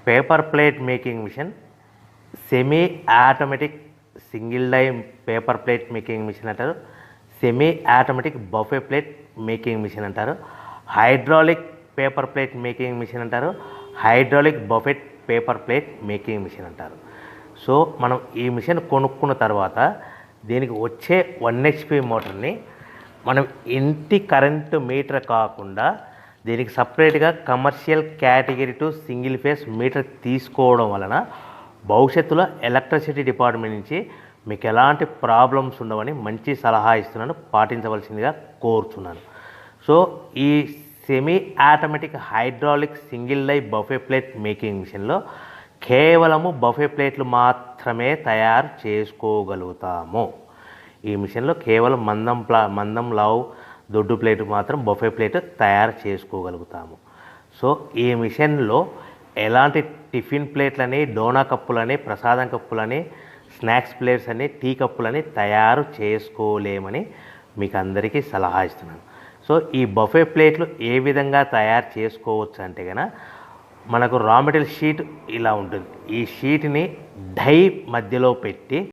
Paper plate making machine, semi automatic single die paper plate making machine అంటారు, semi automatic buffet plate making machine అంటారు, hydraulic paper plate making machine అంటారు, hydraulic buffet paper plate making machine అంటారు. So మనం ఈ machine కొనుక్కున్న తర్వాత దీనికి వచ్చే 1 HP మోటార్ని మనం ఇంటి కరెంటు మీటర్ కాకుండా దీనికి సపరేట్గా commercial category to single phase metre తీసుకోవడం వలన భవిష్యత్తులో ఎలక్ట్రిసిటీ డిపార్ట్మెంట్ నుంచి మీకు ఎలాంటి ప్రాబ్లమ్స్ ఉండవని మంచి సలహా ఇస్తున్నాను, పాటించవలసిందిగా కోరుతున్నాను. సో ఈ semi automatic hydraulic single die buffet plate making మిషన్లో కేవలము బఫే ప్లేట్లు మాత్రమే తయారు చేసుకోగలుగుతాము. ఈ మిషన్లో కేవలం మందం లావు దొడ్డు ప్లేట్ మాత్రం బఫే ప్లేట్ తయారు చేసుకోగలుగుతాము. సో ఈ మిషన్లో ఎలాంటి టిఫిన్ ప్లేట్లని, డోనా కప్పులని, ప్రసాదం కప్పులని, స్నాక్స్ ప్లేట్స్ అని, టీ కప్పులని తయారు చేసుకోలేమని మీకు అందరికీ సలహా ఇస్తున్నాను. సో ఈ బఫే ప్లేట్లు ఏ విధంగా తయారు చేసుకోవచ్చు అంటే కనుక మనకు రా మెటీరియల్ షీట్ ఇలా ఉంటుంది. ఈ షీట్ని డై మధ్యలో పెట్టి